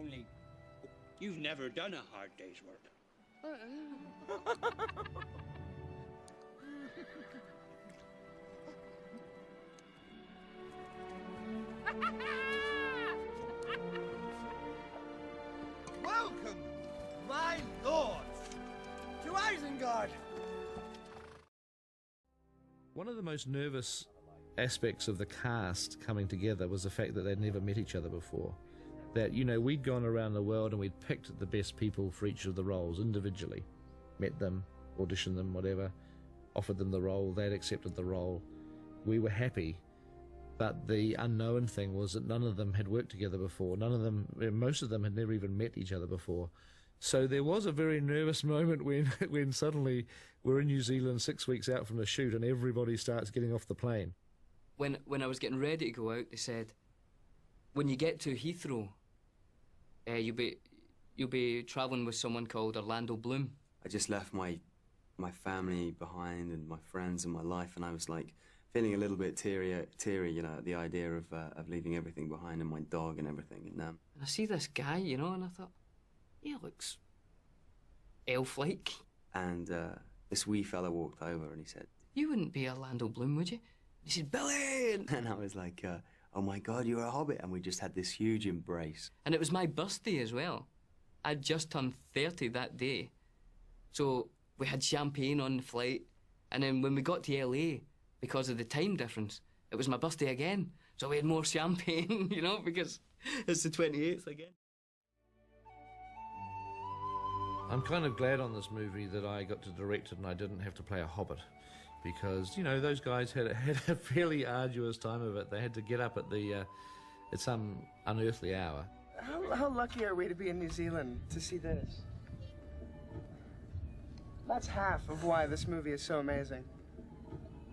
only you've never done a hard day's work. Welcome, my lords, to Isengard! One of the most nervous aspects of the cast coming together was the fact that they'd never met each other before. That, you know, we'd gone around the world and we'd picked the best people for each of the roles individually. Met them, auditioned them, whatever, offered them the role, they'd accepted the role. We were happy. But the unknown thing was that none of them had worked together before. Most of them had never even met each other before. So there was a very nervous moment when suddenly we're in New Zealand 6 weeks out from the shoot and everybody starts getting off the plane. When I was getting ready to go out, they said, when you get to Heathrow, you'll be travelling with someone called Orlando Bloom. I just left my family behind and my friends and my life, and I was like feeling a little bit teary, you know, at the idea of leaving everything behind and my dog and everything. And I see this guy, you know, and I thought, he looks elf-like. And this wee fella walked over and he said, "You wouldn't be Orlando Bloom, would you?" He said, "Billy!" And I was like, oh my God, you're a hobbit. And we just had this huge embrace. And it was my birthday as well. I'd just turned 30 that day. So we had champagne on the flight. And then when we got to LA, because of the time difference, it was my birthday again. So we had more champagne, you know, because it's the 28th again. I'm kind of glad on this movie that I got to direct it and I didn't have to play a hobbit, because, you know, those guys had a fairly arduous time of it. They had to get up at some unearthly hour. How lucky are we to be in New Zealand to see this? That's half of why this movie is so amazing.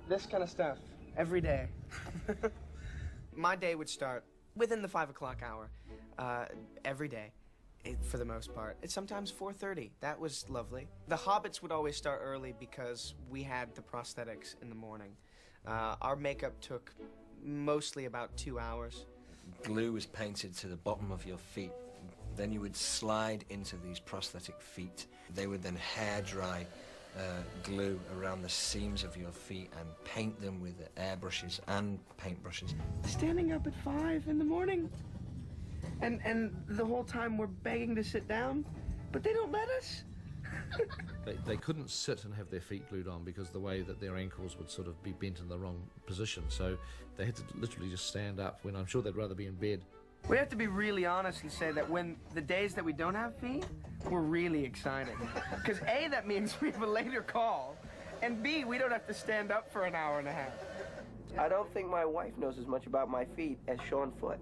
This kind of stuff, every day. My day would start within the 5 o'clock hour, every day. For the most part. It's sometimes 4:30. That was lovely. The Hobbits would always start early because we had the prosthetics in the morning. Our makeup took mostly about 2 hours. Glue was painted to the bottom of your feet. Then you would slide into these prosthetic feet. They would then hair dry glue around the seams of your feet and paint them with airbrushes and paintbrushes. Standing up at 5 in the morning. And the whole time we're begging to sit down, but they don't let us. They couldn't sit and have their feet glued on because the way that their ankles would sort of be bent in the wrong position. So they had to literally just stand up when I'm sure they'd rather be in bed. We have to be really honest and say that when the days that we don't have feet, we're really excited. Because A, that means we have a later call, and B, we don't have to stand up for an hour and a half. I don't think my wife knows as much about my feet as Sean Foote.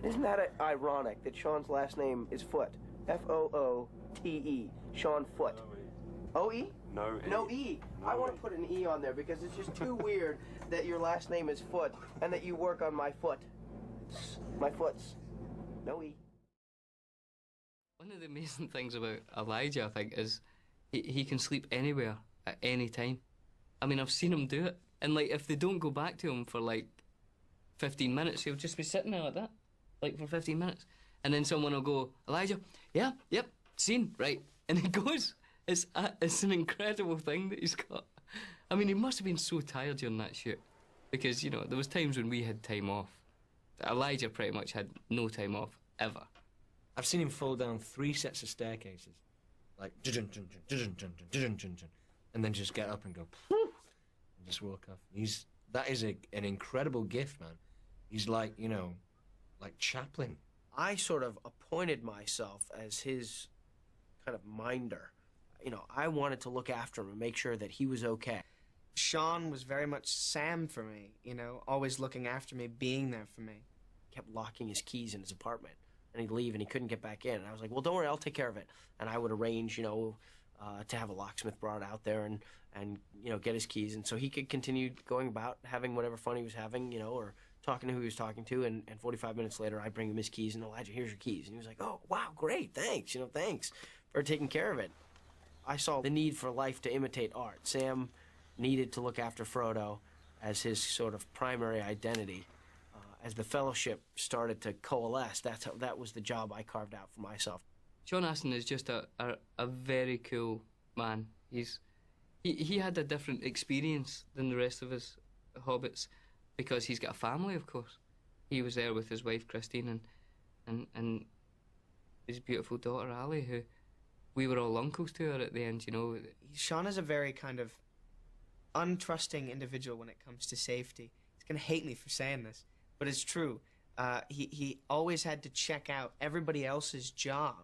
Isn't that ironic that Sean's last name is Foote? F-O-O-T-E. Sean Foote. O-E? No E. No E. I want to put an E on there because it's just too weird that your last name is Foote and that you work on my foot. My foots. No E. One of the amazing things about Elijah, I think, is he can sleep anywhere at any time. I mean, I've seen him do it. And, like, if they don't go back to him for, like, 15 minutes, he'll just be sitting there like that. Like, for 15 minutes. And then someone will go, "Elijah, yeah, yep, scene, right." And he goes. It's an incredible thing that he's got. I mean, he must have been so tired during that shoot. Because, you know, there was times when we had time off. Elijah pretty much had no time off, ever. I've seen him fall down 3 sets of staircases. Like, and then just get up and go, and just walk off. That is an incredible gift, man. He's like, you know, like Chaplin. I sort of appointed myself as his kind of minder. You know, I wanted to look after him and make sure that he was okay. Sean was very much Sam for me, you know, always looking after me, being there for me. Kept locking his keys in his apartment, and he'd leave and he couldn't get back in. And I was like, well, don't worry, I'll take care of it. And I would arrange, you know, to have a locksmith brought out there and you know, get his keys. And so he could continue going about having whatever fun he was having, you know, or talking to who he was talking to, and 45 minutes later, I bring him his keys, and Elijah, here's your keys. And he was like, oh, wow, great, thanks, you know, thanks for taking care of it. I saw the need for life to imitate art. Sam needed to look after Frodo as his sort of primary identity, as the Fellowship started to coalesce, that was the job I carved out for myself. Sean Astin is just a very cool man. He had a different experience than the rest of us hobbits because he's got a family, of course. He was there with his wife Christine and his beautiful daughter Ali, who we were all uncles to her at the end, you know. Sean is a very kind of untrusting individual when it comes to safety. He's gonna hate me for saying this, but it's true. He always had to check out everybody else's job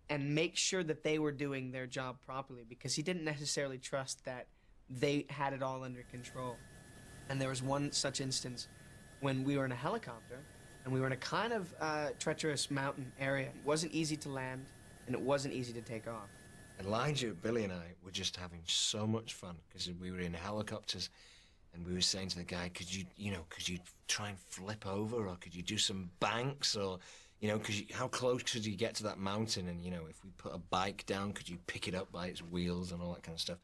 and make sure that they were doing their job properly, because he didn't necessarily trust that they had it all under control. And there was one such instance when we were in a helicopter and we were in a kind of treacherous mountain area. It wasn't easy to land and it wasn't easy to take off. Elijah, Billy and I were just having so much fun because we were in helicopters and we were saying to the guy, could you try and flip over, or could you do some banks, or, you know, how close could you get to that mountain, and, you know, if we put a bike down, could you pick it up by its wheels and all that kind of stuff.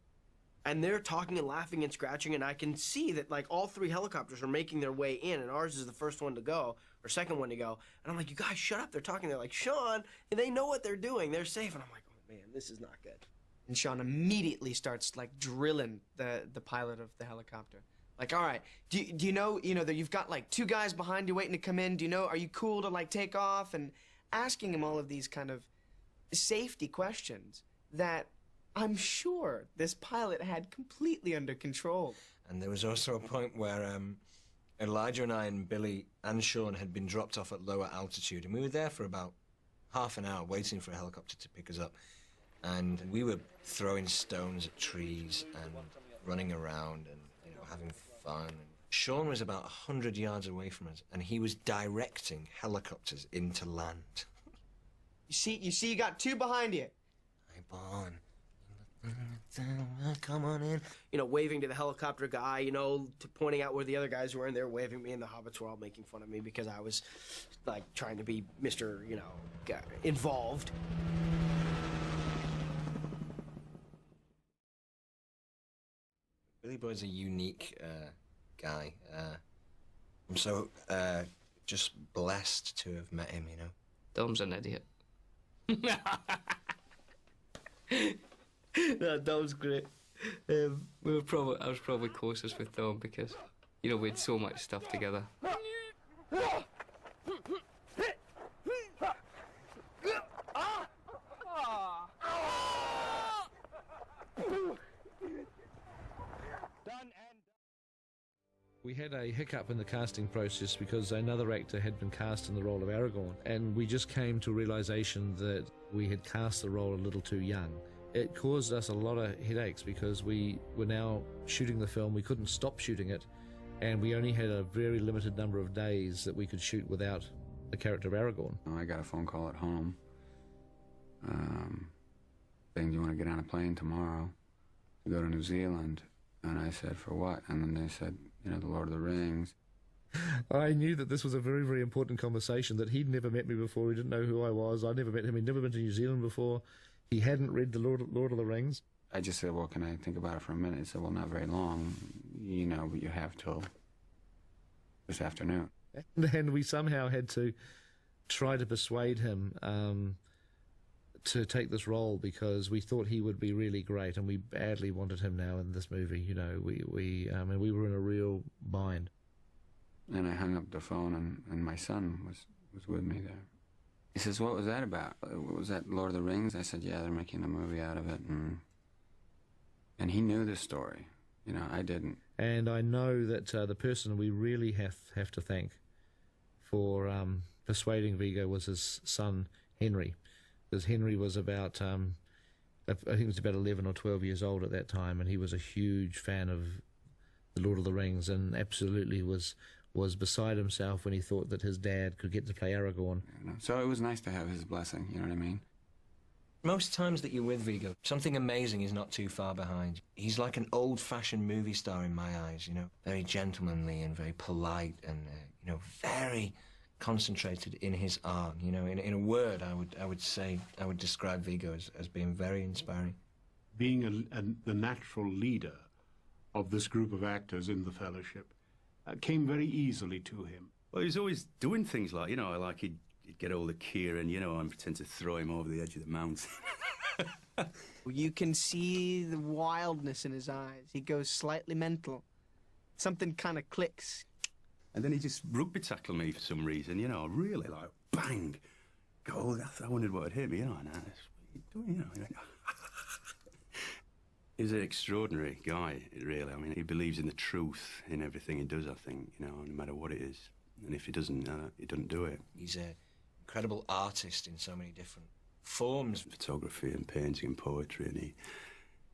And they're talking and laughing and scratching, and I can see that, like, all three helicopters are making their way in, and ours is the first one to go, or second one to go. And I'm like, you guys, shut up. They're talking. They're like, Sean, and they know what they're doing. They're safe. And I'm like, oh, man, this is not good. And Sean immediately starts, like, drilling the pilot of the helicopter. Like, all right, do you know that you've got, like, 2 guys behind you waiting to come in? Do you know, are you cool to, like, take off? And asking him all of these kind of safety questions that I'm sure this pilot had completely under control. And there was also a point where Elijah and I and Billy and Sean had been dropped off at lower altitude, and we were there for about half an hour waiting for a helicopter to pick us up. And we were throwing stones at trees and running around and, you know, having fun. And Sean was about 100 yards away from us, and he was directing helicopters into land. You see, you got 2 behind you. Hey, Bon. Come on in. You know, waving to the helicopter guy, you know, pointing out where the other guys were, and they're waving me, and the hobbits were all making fun of me because I was, like, trying to be Mr., you know, involved. Billy Boyd's a unique guy. I'm so just blessed to have met him, you know. Dom's an idiot. No, Dom's great. I was probably closest with Dom because, you know, we had so much stuff together. We had a hiccup in the casting process because another actor had been cast in the role of Aragorn, and we just came to a realization that we had cast the role a little too young. It caused us a lot of headaches because we were now shooting the film. We couldn't stop shooting it, and we only had a very limited number of days that we could shoot without the character of Aragorn. I got a phone call at home saying, do you want to get on a plane tomorrow to go to New Zealand? And I said, for what? And then they said, you know, the Lord of the Rings. I knew that this was a very, very important conversation, that he'd never met me before. He didn't know who I was. I'd never met him. He'd never been to New Zealand before. He hadn't read the Lord of the Rings. I just said, well, can I think about it for a minute? He said, well, not very long, you know, but you have till this afternoon. And we somehow had to try to persuade him to take this role because we thought he would be really great, and we badly wanted him now in this movie. You know, we were in a real bind. And I hung up the phone, and my son was with me there. He says, what was that about? Was that Lord of the Rings? I said, yeah, they're making a movie out of it. And he knew the story. You know, I didn't. And I know that the person we really have to thank for persuading Viggo was his son, Henry. Because Henry was about, I think he was about 11 or 12 years old at that time, and he was a huge fan of the Lord of the Rings, and absolutely was beside himself when he thought that his dad could get to play Aragorn. So it was nice to have his blessing, you know what I mean? Most times that you're with Viggo, something amazing is not too far behind. He's like an old-fashioned movie star in my eyes, you know, very gentlemanly and very polite and, you know, very concentrated in his art. You know, in a word, I would describe Viggo as being very inspiring. Being the natural leader of this group of actors in the Fellowship came very easily to him. Well, he was always doing things like, you know, like he'd get all the Kieran, you know, and pretend to throw him over the edge of the mountain. You can see the wildness in his eyes. He goes slightly mental. Something kind of clicks. And then he just rugby tackled me for some reason, you know, really, like, bang. Goal. I wondered what had hit me, you know, and what are you doing, you know? He's an extraordinary guy, really. I mean, he believes in the truth in everything he does, I think, you know, no matter what it is. And if he doesn't do it. He's an incredible artist in so many different forms. Photography and painting and poetry, and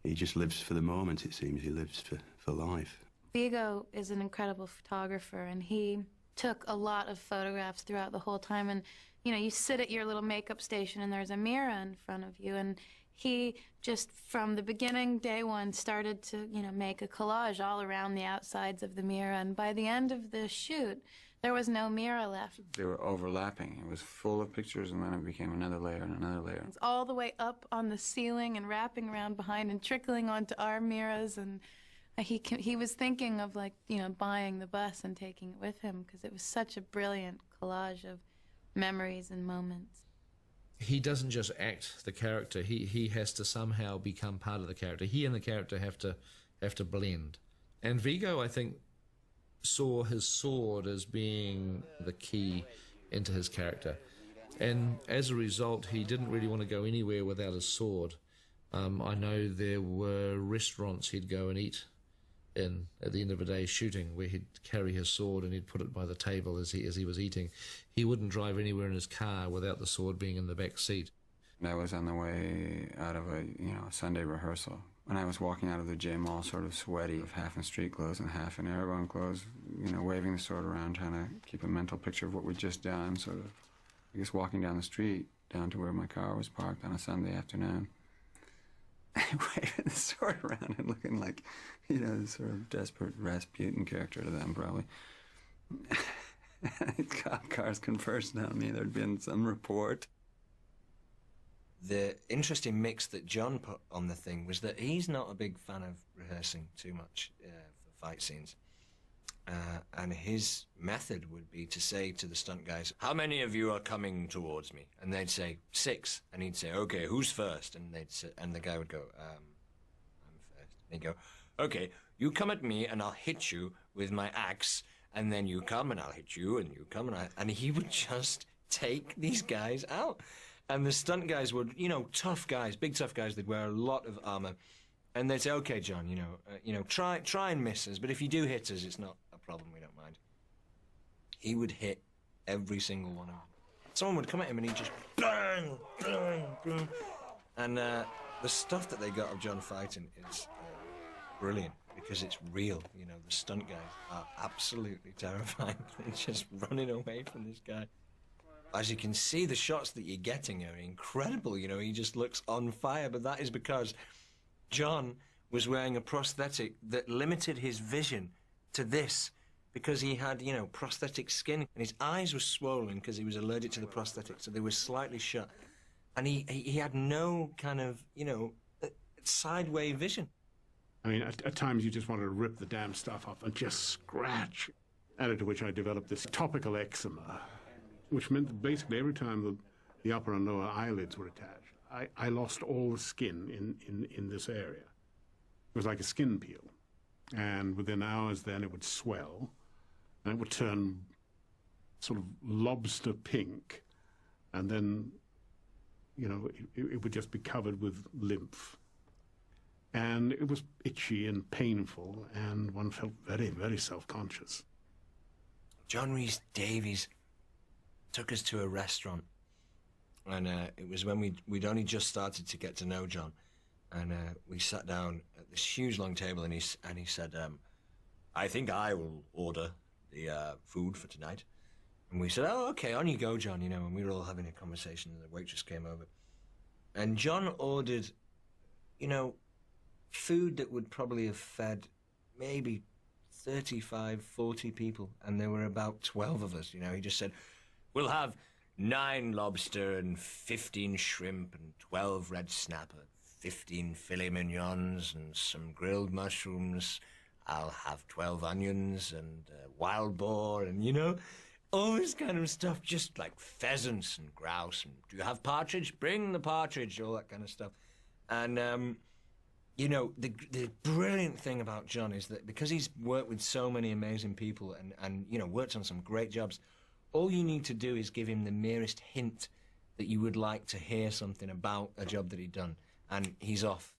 he just lives for the moment, it seems. He lives for life. Viggo is an incredible photographer, and he took a lot of photographs throughout the whole time. And, you know, you sit at your little makeup station and there's a mirror in front of you, and he just, from the beginning, day one, started to, you know, make a collage all around the outsides of the mirror. And by the end of the shoot, there was no mirror left. They were overlapping. It was full of pictures, and then it became another layer and another layer. It's all the way up on the ceiling and wrapping around behind and trickling onto our mirrors. And he was thinking of, like, you know, buying the bus and taking it with him, because it was such a brilliant collage of memories and moments. He doesn't just act the character. He has to somehow become part of the character. He and the character have to blend. And Viggo, I think, saw his sword as being the key into his character. And as a result, he didn't really want to go anywhere without his sword. I know there were restaurants he'd go and eat in at the end of a day shooting, where he'd carry his sword and he'd put it by the table as he was eating. He wouldn't drive anywhere in his car without the sword being in the back seat. I was on the way out of a Sunday rehearsal, when I was walking out of the gym all sort of sweaty, with half in street clothes and half in airborne clothes, waving the sword around, trying to keep a mental picture of what we'd just done, sort of, I guess, walking down the street down to where my car was parked on a Sunday afternoon. Waving the sword around and looking like, this sort of desperate Rasputin character to them, probably. Cop cars conversing on me. There'd been some report. The interesting mix that John put on the thing was that he's not a big fan of rehearsing too much for fight scenes. And his method would be to say to the stunt guys, "How many of you are coming towards me?" And they'd say, 6. And he'd say, "Okay, who's first?" And the guy would go, "I'm first." And he'd go, "Okay, you come at me and I'll hit you with my axe, and then you come and I'll hit you, and you come and he would just take these guys out. And the stunt guys would, tough guys, big tough guys, they'd wear a lot of armor. And they'd say, "Okay, John, try and miss us, but if you do hit us, it's not a problem, we don't mind." He would hit every single one of them. Someone would come at him and he'd just bang, bang, bang. And the stuff that they got of John fighting is brilliant, because it's real. The stunt guys are absolutely terrifying. They're just running away from this guy. As you can see, the shots that you're getting are incredible. He just looks on fire, but that is because John was wearing a prosthetic that limited his vision to this, because he had, prosthetic skin, and his eyes were swollen because he was allergic to the prosthetic, so they were slightly shut. And he had no kind of, sideway vision. I mean, at times you just wanted to rip the damn stuff up and just scratch. Added to which I developed this topical eczema, which meant that basically every time the upper and lower eyelids were attached, I lost all the skin in this area. It was like a skin peel. And within hours then it would swell, and it would turn sort of lobster pink, and then, it would just be covered with lymph. And it was itchy and painful, and one felt very, very self-conscious. John Rhys Davies took us to a restaurant, and it was when we'd only just started to get to know John, and we sat down at this huge long table, and he said, "I think I will order the food for tonight." And we said, "Oh, okay, on you go, John," and we were all having a conversation, and the waitress came over, and John ordered, food that would probably have fed maybe 35, 40 people, and there were about 12 of us. He just said, "We'll have 9 lobster and 15 shrimp and 12 red snapper, 15 filet mignons and some grilled mushrooms. I'll have 12 onions and wild boar," and all this kind of stuff, just like pheasants and grouse, and do you have partridge? Bring the partridge, all that kind of stuff. And, you know, the brilliant thing about John is that because he's worked with so many amazing people and you know, worked on some great jobs, all you need to do is give him the merest hint that you would like to hear something about a job that he'd done, and he's off.